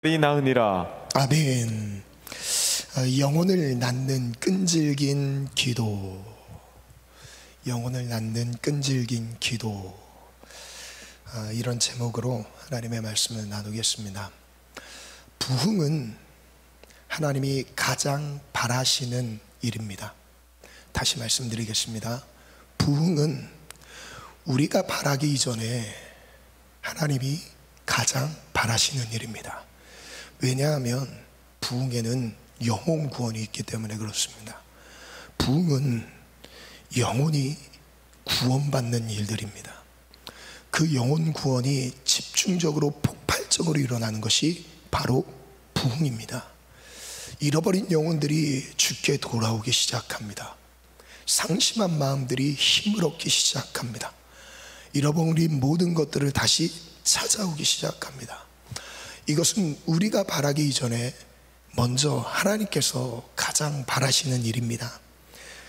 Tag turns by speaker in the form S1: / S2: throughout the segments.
S1: 이 나으니라.
S2: 아멘. 영혼을 낳는 끈질긴 기도. 영혼을 낳는 끈질긴 기도. 이런 제목으로 하나님의 말씀을 나누겠습니다. 부흥은 하나님이 가장 바라시는 일입니다. 다시 말씀드리겠습니다. 부흥은 우리가 바라기 이전에 하나님이 가장 바라시는 일입니다. 왜냐하면 부흥에는 영혼 구원이 있기 때문에 그렇습니다. 부흥은 영혼이 구원받는 일들입니다. 그 영혼 구원이 집중적으로 폭발적으로 일어나는 것이 바로 부흥입니다. 잃어버린 영혼들이 주께 돌아오기 시작합니다. 상심한 마음들이 힘을 얻기 시작합니다. 잃어버린 모든 것들을 다시 찾아오기 시작합니다. 이것은 우리가 바라기 이전에 먼저 하나님께서 가장 바라시는 일입니다.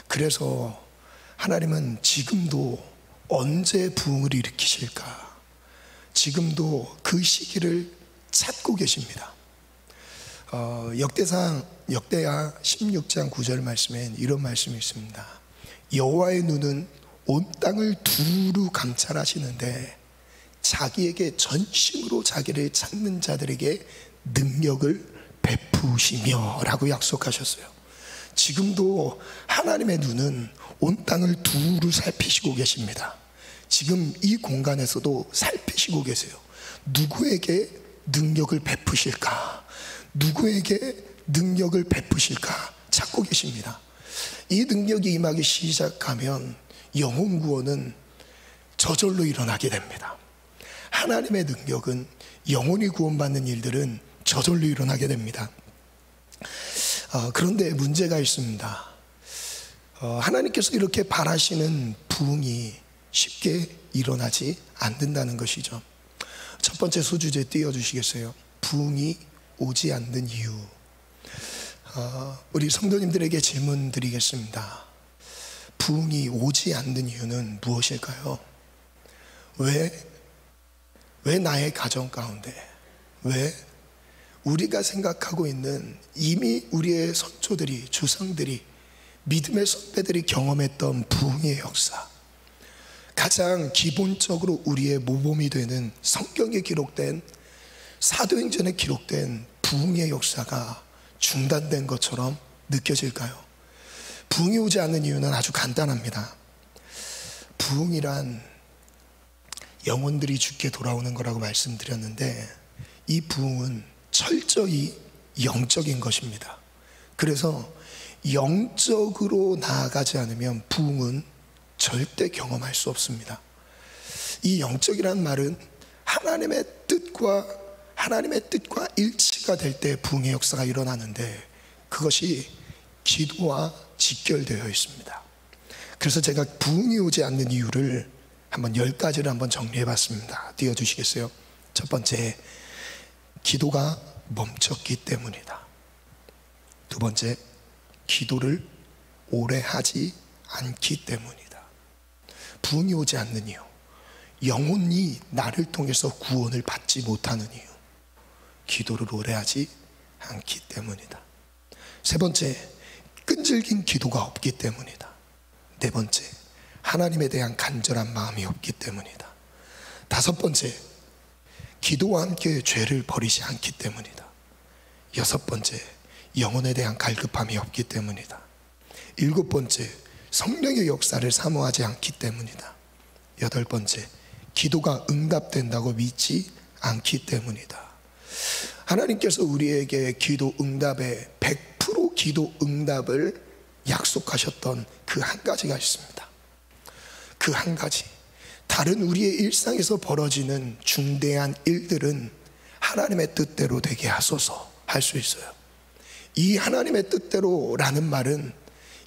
S2: 그래서 하나님은 지금도 언제 부흥을 일으키실까? 지금도 그 시기를 찾고 계십니다. 역대야 16장 9절 말씀엔 이런 말씀이 있습니다. 여호와의 눈은 온 땅을 두루 감찰하시는데 자기에게 전심으로 자기를 찾는 자들에게 능력을 베푸시며 라고 약속하셨어요. 지금도 하나님의 눈은 온 땅을 두루 살피시고 계십니다. 지금 이 공간에서도 살피시고 계세요. 누구에게 능력을 베푸실까? 누구에게 능력을 베푸실까? 찾고 계십니다. 이 능력이 임하기 시작하면 영혼 구원은 저절로 일어나게 됩니다. 하나님의 능력은 영혼이 구원받는 일들은 저절로 일어나게 됩니다. 그런데 문제가 있습니다. 하나님께서 이렇게 바라시는 부흥이 쉽게 일어나지 않는다는 것이죠. 첫 번째 소주제 띄워주시겠어요? 부흥이 오지 않는 이유. 우리 성도님들에게 질문 드리겠습니다. 부흥이 오지 않는 이유는 무엇일까요? 왜 나의 가정 가운데, 왜 우리가 생각하고 있는 이미 우리의 선조들이, 주상들이, 믿음의 선배들이 경험했던 부흥의 역사, 가장 기본적으로 우리의 모범이 되는 성경에 기록된, 사도행전에 기록된 부흥의 역사가 중단된 것처럼 느껴질까요? 부흥이 오지 않는 이유는 아주 간단합니다. 부흥이란 영혼들이 주께 돌아오는 거라고 말씀드렸는데, 이 부흥은 철저히 영적인 것입니다. 그래서 영적으로 나아가지 않으면 부흥은 절대 경험할 수 없습니다. 이 영적이라는 말은 하나님의 뜻과 일치가 될 때 부흥의 역사가 일어나는데, 그것이 기도와 직결되어 있습니다. 그래서 제가 부흥이 오지 않는 이유를 한번 10가지를 한번 정리해 봤습니다. 띄워주시겠어요? 첫 번째, 기도가 멈췄기 때문이다. 두 번째, 기도를 오래 하지 않기 때문이다. 부흥이 오지 않는 이유, 영혼이 나를 통해서 구원을 받지 못하는 이유, 기도를 오래 하지 않기 때문이다. 세 번째, 끈질긴 기도가 없기 때문이다. 네 번째, 하나님에 대한 간절한 마음이 없기 때문이다. 다섯 번째, 기도와 함께 죄를 버리지 않기 때문이다. 여섯 번째, 영혼에 대한 갈급함이 없기 때문이다. 일곱 번째, 성령의 역사를 사모하지 않기 때문이다. 여덟 번째, 기도가 응답된다고 믿지 않기 때문이다. 하나님께서 우리에게 기도 응답의 100% 기도 응답을 약속하셨던 그 한 가지가 있습니다. 그 한 가지, 다른 우리의 일상에서 벌어지는 중대한 일들은 하나님의 뜻대로 되게 하소서 할 수 있어요. 이 하나님의 뜻대로라는 말은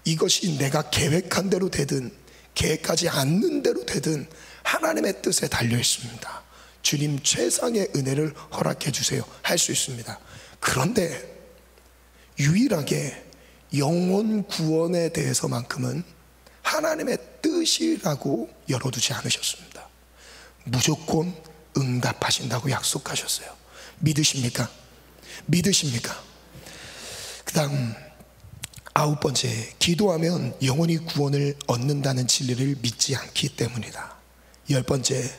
S2: 이것이 내가 계획한 대로 되든 계획하지 않는 대로 되든 하나님의 뜻에 달려 있습니다. 주님 최상의 은혜를 허락해 주세요 할 수 있습니다. 그런데 유일하게 영혼 구원에 대해서만큼은 하나님의 뜻이라고 열어두지 않으셨습니다. 무조건 응답하신다고 약속하셨어요. 믿으십니까? 믿으십니까? 그 다음 9번째, 기도하면 영원히 구원을 얻는다는 진리를 믿지 않기 때문이다. 10번째,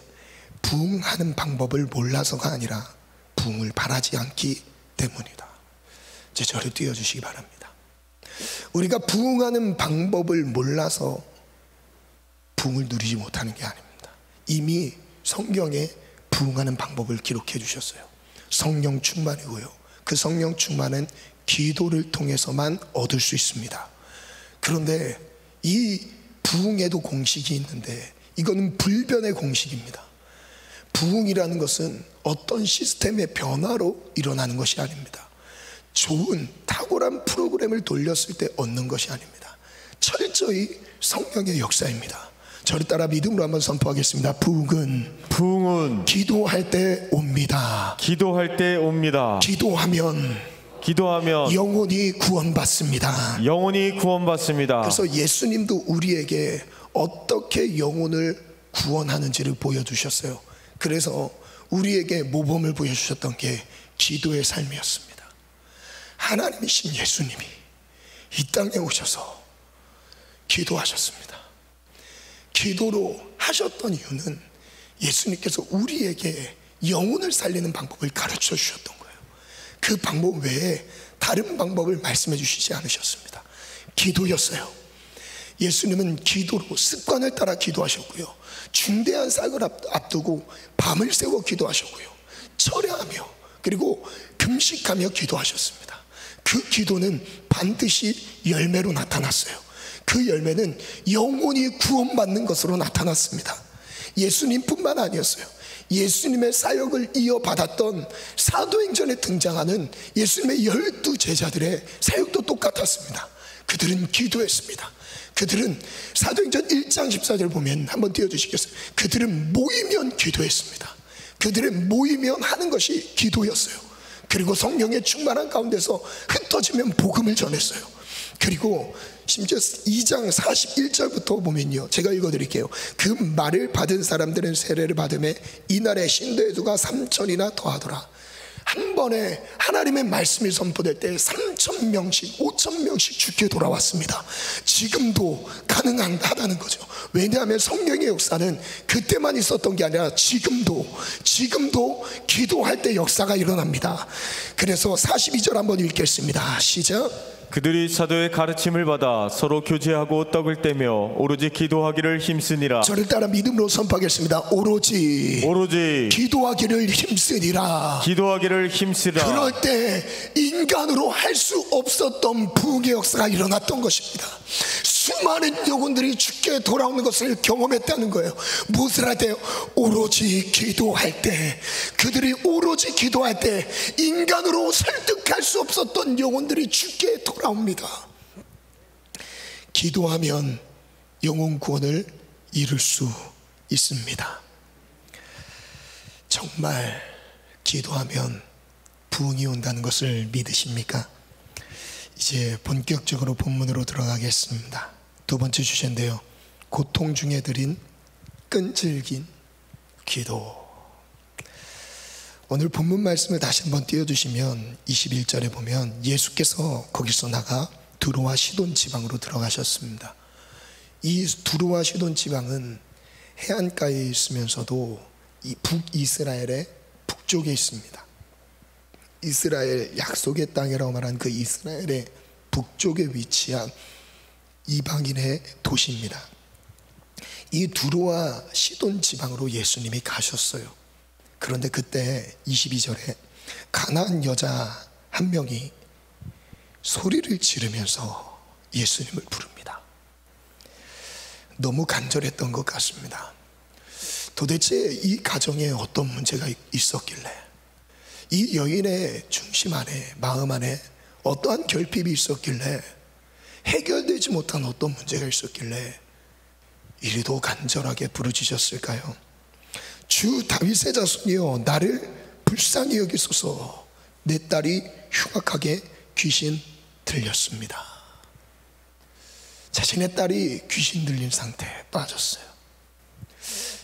S2: 부흥하는 방법을 몰라서가 아니라 부흥을 바라지 않기 때문이다. 제 저를 띄워주시기 바랍니다. 우리가 부흥하는 방법을 몰라서 부흥을 누리지 못하는 게 아닙니다. 이미 성경에 부흥하는 방법을 기록해 주셨어요. 성령 충만이고요, 그 성령 충만은 기도를 통해서만 얻을 수 있습니다. 그런데 이 부흥에도 공식이 있는데 이거는 불변의 공식입니다. 부흥이라는 것은 어떤 시스템의 변화로 일어나는 것이 아닙니다. 좋은 탁월한 프로그램을 돌렸을 때 얻는 것이 아닙니다. 철저히 성령의 역사입니다. 저를 따라 믿음으로 한번 선포하겠습니다. 부흥은 기도할 때 옵니다.
S1: 기도할 때 옵니다.
S2: 기도하면 영혼이 구원받습니다.
S1: 영혼이 구원받습니다.
S2: 그래서 예수님도 우리에게 어떻게 영혼을 구원하는지를 보여주셨어요. 그래서 우리에게 모범을 보여주셨던 게 기도의 삶이었습니다. 하나님이신 예수님이 이 땅에 오셔서 기도하셨습니다. 기도로 하셨던 이유는 예수님께서 우리에게 영혼을 살리는 방법을 가르쳐 주셨던 거예요. 그 방법 외에 다른 방법을 말씀해 주시지 않으셨습니다. 기도였어요. 예수님은 기도로 습관을 따라 기도하셨고요, 중대한 사역을 앞두고 밤을 새워 기도하셨고요, 철야하며 그리고 금식하며 기도하셨습니다. 그 기도는 반드시 열매로 나타났어요. 그 열매는 영혼이 구원받는 것으로 나타났습니다. 예수님뿐만 아니었어요. 예수님의 사역을 이어받았던 사도행전에 등장하는 예수님의 12 제자들의 사역도 똑같았습니다. 그들은 기도했습니다. 그들은 사도행전 1장 14절 보면 한번 띄워주시겠어요? 그들은 모이면 기도했습니다. 그들은 모이면 하는 것이 기도였어요. 그리고 성령의 충만한 가운데서 흩어지면 복음을 전했어요. 그리고 심지어 2장 41절부터 보면요, 제가 읽어드릴게요. 그 말을 받은 사람들은 세례를 받음에 이날에 신도의 수가 3,000이나 더하더라. 한 번에 하나님의 말씀이 선포될 때 3,000명씩 5,000명씩 주께 돌아왔습니다. 지금도 가능하다는 거죠. 왜냐하면 성령의 역사는 그때만 있었던 게 아니라 지금도 기도할 때 역사가 일어납니다. 그래서 42절 한번 읽겠습니다. 시작.
S1: 그들이 사도의 가르침을 받아 서로 교제하고 떡을 떼며 오로지 기도하기를 힘쓰니라.
S2: 저를 따라 믿음으로 선포하겠습니다. 오로지 기도하기를 힘쓰니라. 그럴 때 인간으로 할 수 없었던 부흥의 역사가 일어났던 것입니다. 수많은 영혼들이 주께 돌아오는 것을 경험했다는 거예요. 무엇을 할 때요? 오로지 기도할 때. 그들이 오로지 기도할 때 인간으로 설득할 수 없었던 영혼들이 주께 돌아옵니다. 기도하면 영혼 구원을 이룰 수 있습니다. 정말 기도하면 부흥이 온다는 것을 믿으십니까? 이제 본격적으로 본문으로 들어가겠습니다. 두 번째 주제인데요, 고통 중에 드린 끈질긴 기도. 오늘 본문 말씀을 다시 한번 띄워주시면 21절에 보면 예수께서 거기서 나가 두로와 시돈 지방으로 들어가셨습니다. 이 두로와 시돈 지방은 해안가에 있으면서도 이 북이스라엘의 북쪽에 있습니다. 이스라엘 약속의 땅이라고 말하는 그 이스라엘의 북쪽에 위치한 이방인의 도시입니다. 이 두로와 시돈 지방으로 예수님이 가셨어요. 그런데 그때 22절에 가나안 여자 한 명이 소리를 지르면서 예수님을 부릅니다. 너무 간절했던 것 같습니다. 도대체 이 가정에 어떤 문제가 있었길래, 이 여인의 중심 안에, 마음 안에 어떠한 결핍이 있었길래, 해결되지 못한 어떤 문제가 있었길래 이리도 간절하게 부르짖었을까요? 주 다윗의 자손이여, 나를 불쌍히 여기소서. 내 딸이 흉악하게 귀신 들렸습니다. 자신의 딸이 귀신 들린 상태에 빠졌어요.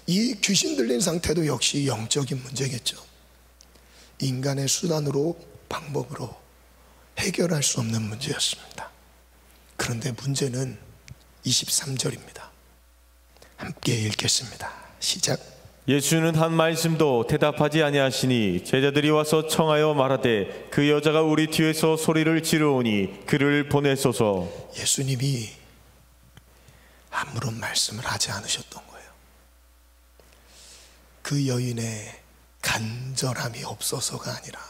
S2: 이 귀신 들린 상태도 역시 영적인 문제겠죠. 인간의 수단으로 방법으로 해결할 수 없는 문제였습니다. 그런데 문제는 23절입니다. 함께 읽겠습니다. 시작.
S1: 예수는 한 말씀도 대답하지 아니하시니 제자들이 와서 청하여 말하되 그 여자가 우리 뒤에서 소리를 지르오니 그를 보내소서.
S2: 예수님이 아무런 말씀을 하지 않으셨던 거예요. 그 여인의 간절함이 없어서가 아니라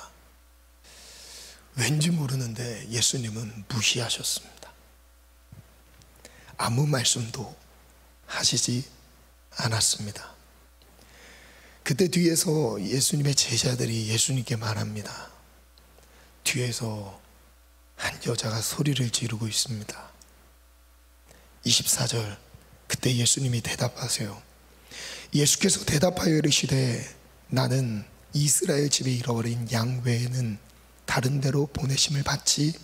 S2: 왠지 모르는데 예수님은 무시하셨습니다. 아무 말씀도 하시지 않았습니다. 그때 뒤에서 예수님의 제자들이 예수님께 말합니다. 뒤에서 한 여자가 소리를 지르고 있습니다. 24절, 그때 예수님이 대답하세요. 예수께서 대답하여 이르시되 나는 이스라엘 집에 잃어버린 양 외에는 다른 데로 보내심을 받지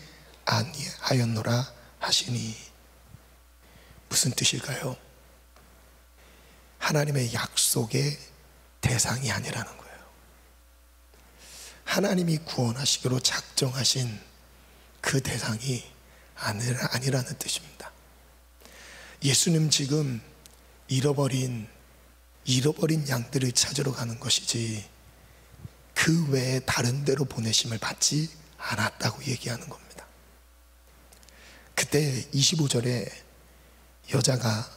S2: 아니하였노라 하시니. 무슨 뜻일까요? 하나님의 약속의 대상이 아니라는 거예요. 하나님이 구원하시기로 작정하신 그 대상이 아니라는 뜻입니다. 예수님 지금 잃어버린 양들을 찾으러 가는 것이지 그 외에 다른 데로 보내심을 받지 않았다고 얘기하는 겁니다. 그때 25절에 여자가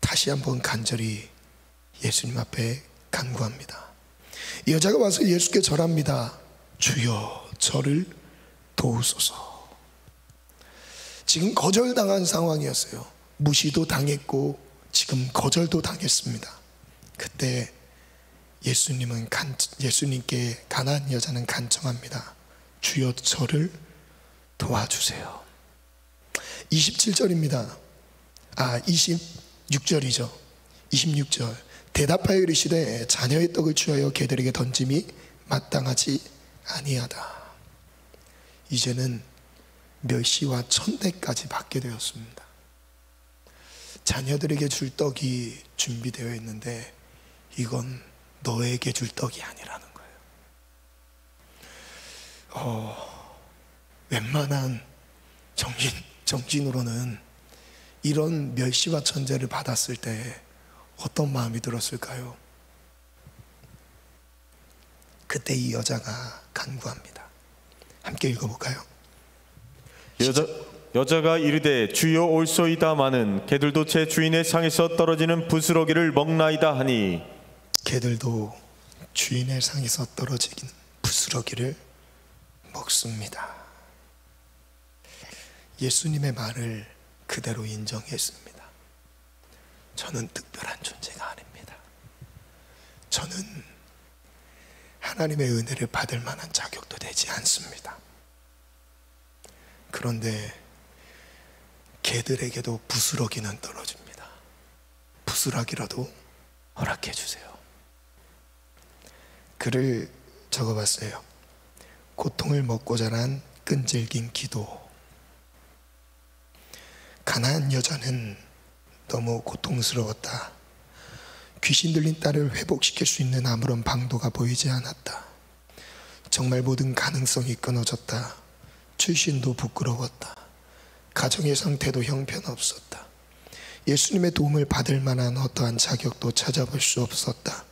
S2: 다시 한번 간절히 예수님 앞에 간구합니다. 여자가 와서 예수께 절합니다. 주여 저를 도우소서. 지금 거절당한 상황이었어요. 무시도 당했고 지금 거절도 당했습니다. 그때 예수님께 가나안 여자는 간청합니다. 주여 저를 도와주세요. 27절입니다. 26절이죠. 26절. 대답하여 이르시되 자녀의 떡을 취하여 개들에게 던짐이 마땅하지 아니하다. 이제는 멸시와 천대까지 받게 되었습니다. 자녀들에게 줄 떡이 준비되어 있는데 이건 너에게 줄 떡이 아니라는 거예요. 웬만한 정신으로는 이런 멸시와 천대를 받았을 때 어떤 마음이 들었을까요? 그때 이 여자가 간구합니다. 함께 읽어볼까요?
S1: 여자가 이르되 주여 올소이다마는 개들도 제 주인의 상에서 떨어지는 부스러기를 먹나이다 하니. 개들도
S2: 주인의 상에서 떨어지는 부스러기를 먹습니다. 예수님의 말을 그대로 인정했습니다. 저는 특별한 존재가 아닙니다. 저는 하나님의 은혜를 받을 만한 자격도 되지 않습니다. 그런데 개들에게도 부스러기는 떨어집니다. 부스러기라도 허락해 주세요. 글을 적어봤어요. 고통을 먹고 자란 끈질긴 기도. 가나안 여자는 너무 고통스러웠다. 귀신 들린 딸을 회복시킬 수 있는 아무런 방도가 보이지 않았다. 정말 모든 가능성이 끊어졌다. 출신도 부끄러웠다. 가정의 상태도 형편없었다. 예수님의 도움을 받을 만한 어떠한 자격도 찾아볼 수 없었다.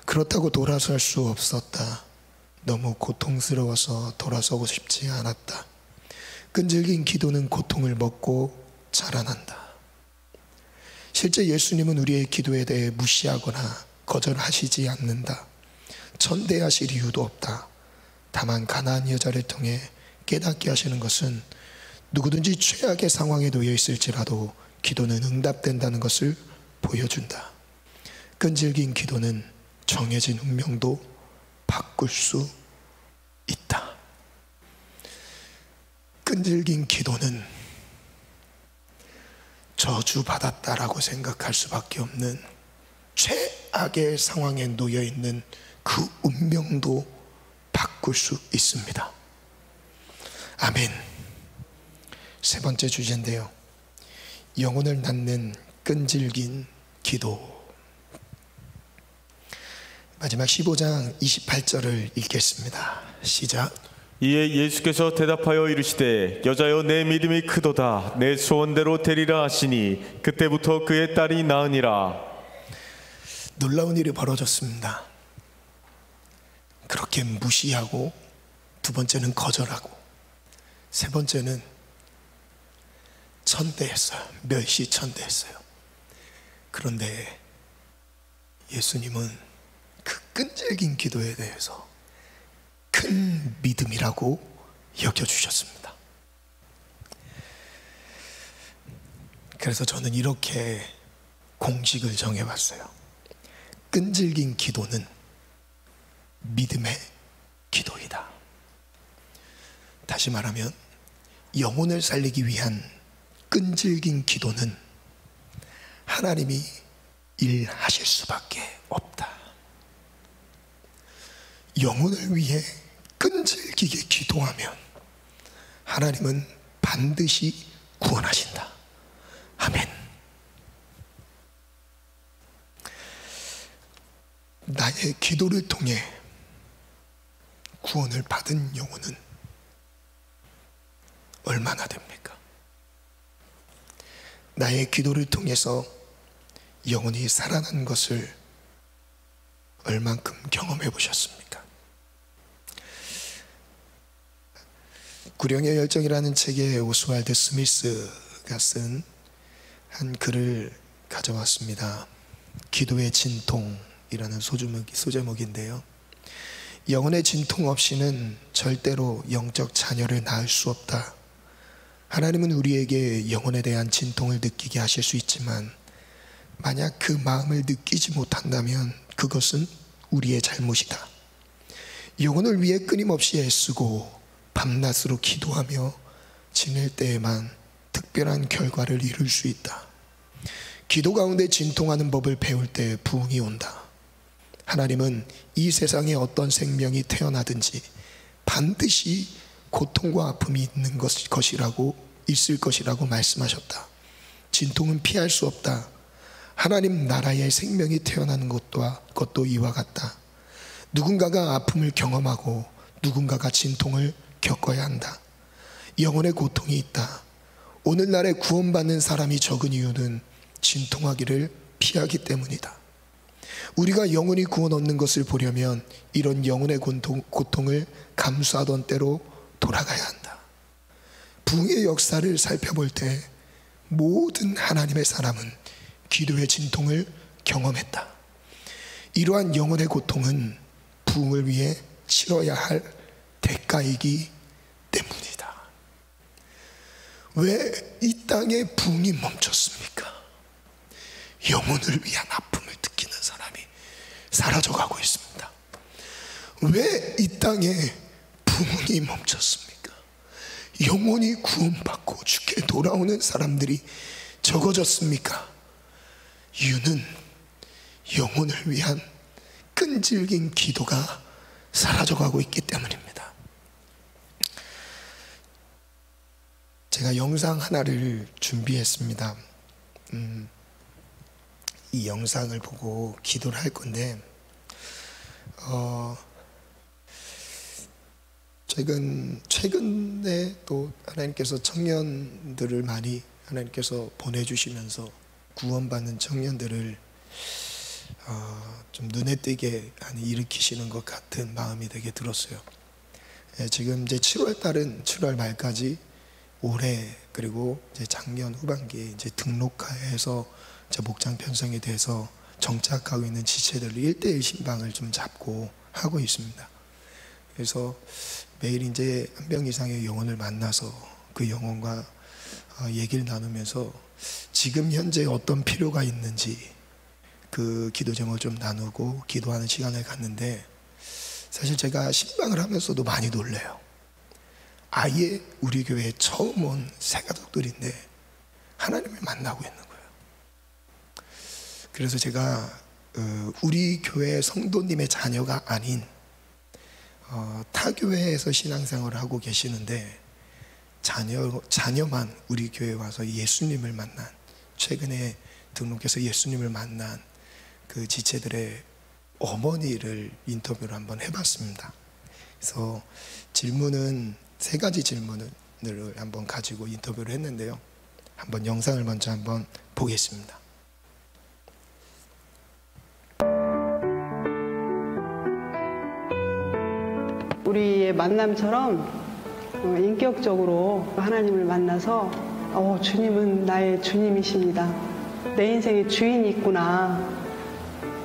S2: 그렇다고 돌아설 수 없었다. 너무 고통스러워서 돌아서고 싶지 않았다. 끈질긴 기도는 고통을 먹고 자라난다. 실제 예수님은 우리의 기도에 대해 무시하거나 거절하시지 않는다. 천대하실 이유도 없다. 다만 가나안 여자를 통해 깨닫게 하시는 것은 누구든지 최악의 상황에 놓여 있을지라도 기도는 응답된다는 것을 보여준다. 끈질긴 기도는 정해진 운명도 바꿀 수 있다. 끈질긴 기도는 저주받았다라고 생각할 수밖에 없는 최악의 상황에 놓여 있는 그 운명도 바꿀 수 있습니다. 아멘. 세 번째 주제인데요. 영혼을 낳는 끈질긴 기도. 마지막 15장 28절을 읽겠습니다. 시작.
S1: 이에 예수께서 대답하여 이르시되 여자여 내 믿음이 크도다 내 소원대로 되리라 하시니 그때부터 그의 딸이 나으니라.
S2: 놀라운 일이 벌어졌습니다. 그렇게 무시하고, 두 번째는 거절하고, 세 번째는 천대했어요. 멸시천대했어요. 그런데 예수님은 그 끈질긴 기도에 대해서 큰 믿음이라고 여겨주셨습니다. 그래서 저는 이렇게 공식을 정해봤어요. 끈질긴 기도는 믿음의 기도이다. 다시 말하면 영혼을 살리기 위한 끈질긴 기도는 하나님이 일하실 수밖에 없다. 영혼을 위해 끈질기게 기도하면 하나님은 반드시 구원하신다. 아멘. 나의 기도를 통해 구원을 받은 영혼은 얼마나 됩니까? 나의 기도를 통해서 영혼이 살아난 것을 얼만큼 경험해 보셨습니까? 구령의 열정이라는 책에 오스왈드 스미스가 쓴 한 글을 가져왔습니다. 기도의 진통이라는 소제목인데요. 영혼의 진통 없이는 절대로 영적 자녀를 낳을 수 없다. 하나님은 우리에게 영혼에 대한 진통을 느끼게 하실 수 있지만 만약 그 마음을 느끼지 못한다면 그것은 우리의 잘못이다. 영혼을 위해 끊임없이 애쓰고 밤낮으로 기도하며 지낼 때에만 특별한 결과를 이룰 수 있다. 기도 가운데 진통하는 법을 배울 때 부흥이 온다. 하나님은 이 세상에 어떤 생명이 태어나든지 반드시 고통과 아픔이 있을 것이라고 말씀하셨다. 진통은 피할 수 없다. 하나님 나라의 생명이 태어나는 것도 이와 같다. 누군가가 아픔을 경험하고 누군가가 진통을 겪어야 한다. 영혼의 고통이 있다. 오늘날에 구원받는 사람이 적은 이유는 진통하기를 피하기 때문이다. 우리가 영원히 구원 얻는 것을 보려면 이런 영혼의 고통을 감수하던 때로 돌아가야 한다. 부흥의 역사를 살펴볼 때 모든 하나님의 사람은 기도의 진통을 경험했다. 이러한 영혼의 고통은 부흥을 위해 치러야 할 대가이기 때문이다. 왜 이 땅에 부흥이 멈췄습니까? 영혼을 위한 아픔을 느끼는 사람이 사라져가고 있습니다. 왜 이 땅에 부흥이 멈췄습니까? 영혼이 구원받고 주께 돌아오는 사람들이 적어졌습니까? 이유는 영혼을 위한 끈질긴 기도가 사라져가고 있기 때문입니다. 제가 영상 하나를 준비했습니다. 이 영상을 보고 기도를 할 건데 최근에 또 하나님께서 청년들을 많이 하나님께서 보내주시면서 구원받는 청년들을 좀 눈에 띄게 일으키시는 것 같은 마음이 되게 들었어요. 지금 이제 7월 말까지 올해 그리고 이제 작년 후반기에 이제 등록해서 목장 편성이 돼서 정착하고 있는 지체들을 1:1 신방을 좀 잡고 하고 있습니다. 그래서 매일 이제 한 명 이상의 영혼을 만나서 그 영혼과 얘기를 나누면서 지금 현재 어떤 필요가 있는지 그 기도 제목을 좀 나누고 기도하는 시간을 갖는데, 사실 제가 신방을 하면서도 많이 놀래요. 아예 우리 교회에 처음 온 새가족들인데 하나님을 만나고 있는 거예요. 그래서 제가 우리 교회 성도님의 자녀가 아닌 타 교회에서 신앙생활을 하고 계시는데 자녀만 우리 교회에 와서 예수님을 만난, 최근에 등록해서 예수님을 만난 그 지체들의 어머니를 인터뷰를 한번 해봤습니다. 그래서 질문은 세 가지 질문을 한번 가지고 인터뷰를 했는데요. 한번 영상을 먼저 한번 보겠습니다.
S3: 우리의 만남처럼 인격적으로 하나님을 만나서 주님은 나의 주님이십니다. 내 인생에 주인이 있구나.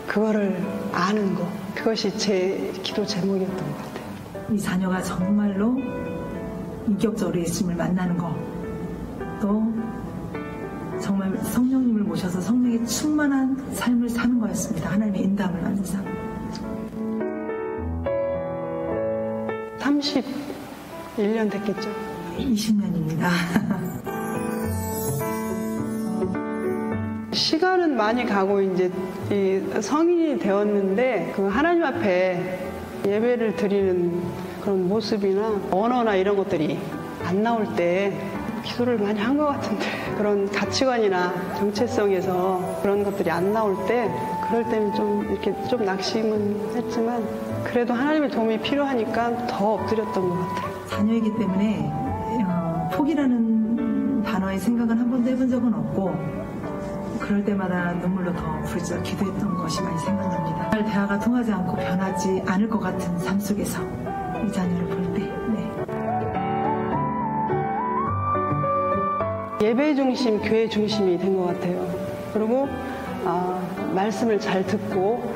S3: 그거를 아는 거. 그것이 제 기도 제목이었던 것 같아요.
S4: 이 자녀가 정말로 인격적으로 예수님을 만나는 거, 또 정말 성령님을 모셔서 성령의 충만한 삶을 사는 거였습니다. 하나님의 인담을 받는 삶.
S3: 31년 됐겠죠.
S4: 20년입니다.
S3: 시간은 많이 가고 이제 이 성인이 되었는데 그 하나님 앞에 예배를 드리는 그런 모습이나 언어나 이런 것들이 안 나올 때 기도를 많이 한 것 같은데, 그런 가치관이나 정체성에서 그런 것들이 안 나올 때, 그럴 때는 좀 이렇게 좀 낙심은 했지만 그래도 하나님의 도움이 필요하니까 더 엎드렸던 것 같아요.
S4: 자녀이기 때문에 포기라는 단어의 생각은 한 번도 해본 적은 없고, 그럴 때마다 눈물로 더 부르짖어 기도했던 것이 많이 생각납니다. 대화가 통하지 않고 변하지 않을 것 같은 삶 속에서 이 자녀를 볼 때,
S3: 예배 중심, 교회 중심이 된 것 같아요. 그리고 말씀을 잘 듣고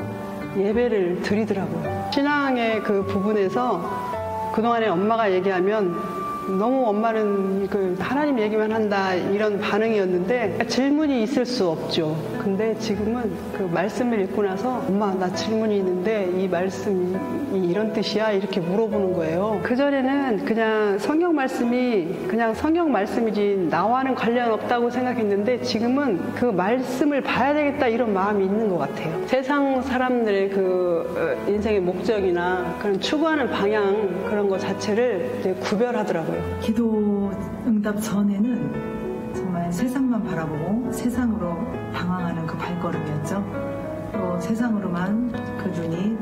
S3: 예배를 드리더라고요. 신앙의 그 부분에서 그동안에 엄마가 얘기하면 너무 엄마는 그 하나님 얘기만 한다 이런 반응이었는데 질문이 있을 수 없죠. 근데 지금은 그 말씀을 읽고 나서 엄마 나 질문이 있는데 이 말씀이 이런 뜻이야? 이렇게 물어보는 거예요. 그전에는 그냥 성경 말씀이 그냥 성경 말씀이지 나와는 관련 없다고 생각했는데 지금은 그 말씀을 봐야 되겠다 이런 마음이 있는 것 같아요. 세상 사람들의 그 인생의 목적이나 그런 추구하는 방향 그런 거 자체를 이제 구별하더라고요.
S4: 기도 응답 전에는 정말 세상만 바라보고 세상으로 방황하는 그 발걸음이었죠. 또 세상으로만 그 눈이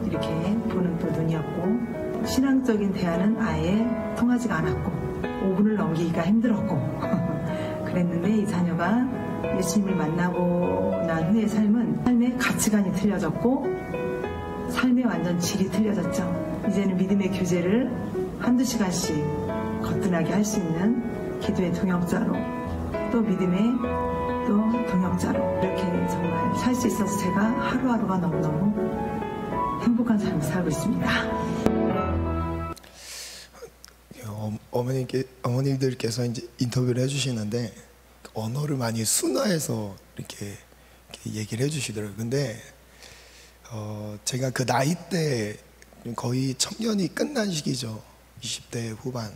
S4: 이렇게 보는 또 눈이었고, 신앙적인 대화는 아예 통하지가 않았고 5분을 넘기기가 힘들었고 그랬는데, 이 자녀가 예수님을 만나고 난 후의 삶의 가치관이 틀려졌고 삶의 완전 질이 틀려졌죠. 이제는 믿음의 교제를 한두 시간씩 거뜬하게 할 수 있는 기도의 동역자로, 또 믿음의 또 동역자로 이렇게 정말 살 수 있어서 제가 하루하루가 너무너무 행복한 삶을 살고 있습니다.
S2: 어머님들께서 이제 인터뷰를 해주시는데 언어를 많이 순화해서 이렇게 얘기를 해주시더라고요. 근데 제가 그 나이 때 거의 청년이 끝난 시기죠. 20대 후반.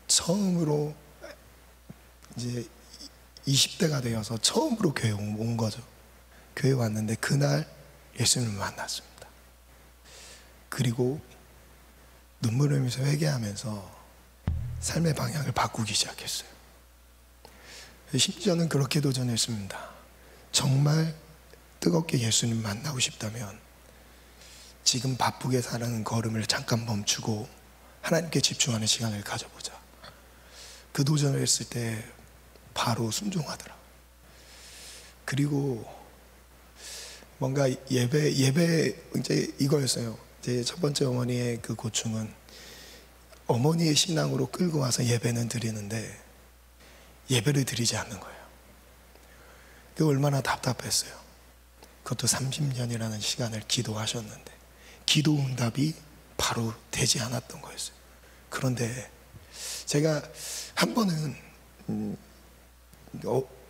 S2: 처음으로 이제 20대가 되어서 처음으로 교회 온 거죠. 교회 왔는데 그날 예수님을 만났습니다. 그리고 눈물 흘리면서 회개하면서 삶의 방향을 바꾸기 시작했어요. 심지어는 그렇게 도전했습니다. 정말 뜨겁게 예수님 만나고 싶다면 지금 바쁘게 사는 걸음을 잠깐 멈추고 하나님께 집중하는 시간을 가져보자. 그 도전을 했을 때 바로 순종하더라. 그리고 뭔가 예배 이제 이거였어요. 제 첫 번째 어머니의 그 고충은 어머니의 신앙으로 끌고 와서 예배는 드리는데 예배를 드리지 않는 거예요. 그게 얼마나 답답했어요. 그것도 30년이라는 시간을 기도하셨는데 기도 응답이 바로 되지 않았던 거였어요. 그런데 제가 한 번은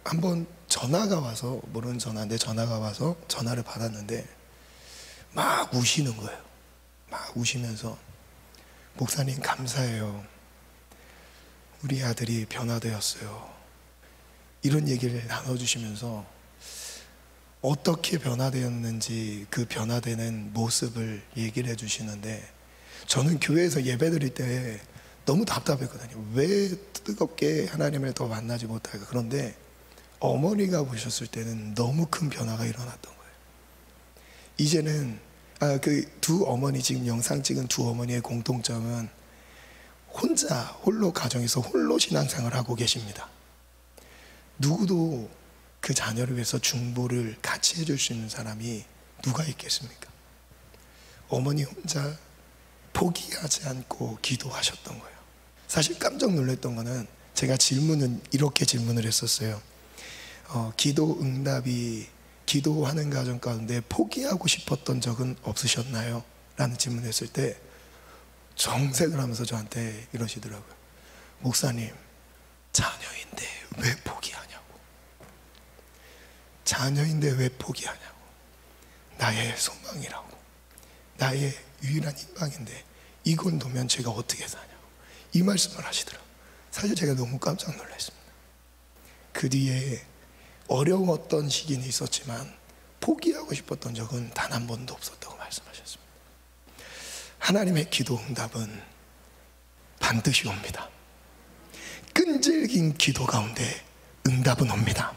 S2: 한 번 전화가 와서, 모르는 전화인데 전화가 와서 전화를 받았는데 막 우시는 거예요. 막 우시면서 목사님 감사해요. 우리 아들이 변화되었어요. 이런 얘기를 나눠주시면서 어떻게 변화되었는지 그 변화되는 모습을 얘기를 해주시는데, 저는 교회에서 예배 드릴 때 너무 답답했거든요. 왜 뜨겁게 하나님을 더 만나지 못할까. 그런데 어머니가 보셨을 때는 너무 큰 변화가 일어났던 거예요. 이제는 그 두 어머니, 지금 영상 찍은 두 어머니의 공통점은 홀로 가정에서 홀로 신앙생활을 하고 계십니다. 누구도 그 자녀를 위해서 중보를 같이 해줄 수 있는 사람이 누가 있겠습니까? 어머니 혼자 포기하지 않고 기도하셨던 거예요. 사실 깜짝 놀랐던 거는 제가 이렇게 질문을 했었어요. 기도 응답이 기도하는 과정 가운데 포기하고 싶었던 적은 없으셨나요? 라는 질문을 했을 때 정색을 하면서 저한테 이러시더라고요. 목사님, 자녀인데 왜 포기하냐고. 자녀인데 왜 포기하냐고. 나의 소망이라고. 나의 유일한 희망인데 이걸 놓으면 제가 어떻게 사냐고. 이 말씀을 하시더라고요. 사실 제가 너무 깜짝 놀랐습니다. 그 뒤에 어려웠던 시기는 있었지만 포기하고 싶었던 적은 단 한 번도 없었다고 말씀하셨습니다. 하나님의 기도 응답은 반드시 옵니다. 끈질긴 기도 가운데 응답은 옵니다.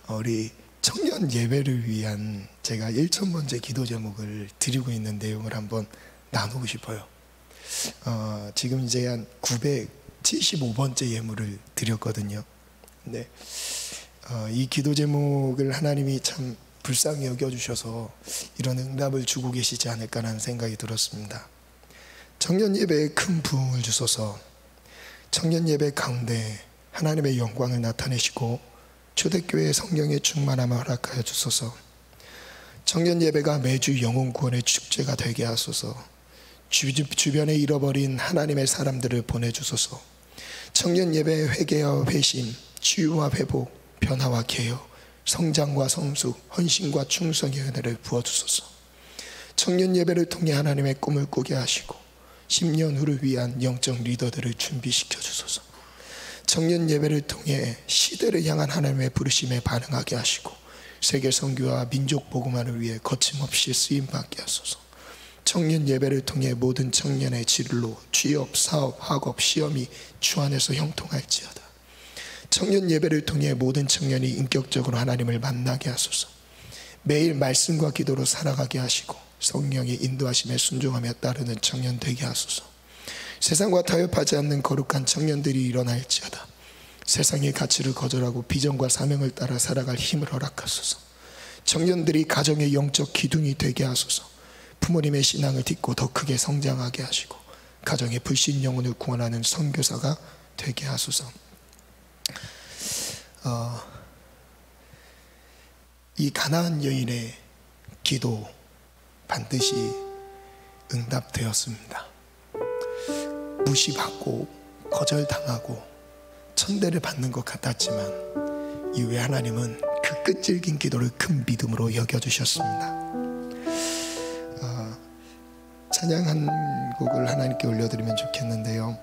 S2: 우리 청년 예배를 위한 제가 1000번째 기도 제목을 드리고 있는 내용을 한번 나누고 싶어요. 지금 이제 한 975번째 예물을 드렸거든요. 근데 이 기도 제목을 하나님이 참 불쌍히 여겨주셔서 이런 응답을 주고 계시지 않을까라는 생각이 들었습니다. 청년 예배에 큰 부흥을 주소서. 청년 예배 가운데 하나님의 영광을 나타내시고 초대교회의 성령의 충만함을 허락하여 주소서. 청년 예배가 매주 영혼 구원의 축제가 되게 하소서. 주변에 잃어버린 하나님의 사람들을 보내주소서. 청년 예배의 회개와 회심, 치유와 회복, 변화와 개혁, 성장과 성숙, 헌신과 충성의 은혜를 부어주소서. 청년 예배를 통해 하나님의 꿈을 꾸게 하시고 10년 후를 위한 영적 리더들을 준비시켜 주소서. 청년 예배를 통해 시대를 향한 하나님의 부르심에 반응하게 하시고 세계 선교와 민족 복음화를 위해 거침없이 쓰임받게 하소서. 청년 예배를 통해 모든 청년의 진로, 취업, 사업, 학업, 시험이 주 안에서 형통할지어다. 청년 예배를 통해 모든 청년이 인격적으로 하나님을 만나게 하소서. 매일 말씀과 기도로 살아가게 하시고 성령의 인도하심에 순종하며 따르는 청년 되게 하소서. 세상과 타협하지 않는 거룩한 청년들이 일어날지어다. 세상의 가치를 거절하고 비전과 사명을 따라 살아갈 힘을 허락하소서. 청년들이 가정의 영적 기둥이 되게 하소서. 부모님의 신앙을 딛고 더 크게 성장하게 하시고 가정의 불신 영혼을 구원하는 선교사가 되게 하소서. 이 가나안 여인의 기도 반드시 응답되었습니다. 무시받고 거절당하고 천대를 받는 것 같았지만 이후에 하나님은 그 끈질긴 기도를 큰 믿음으로 여겨주셨습니다. 찬양 한 곡을 하나님께 올려드리면 좋겠는데요.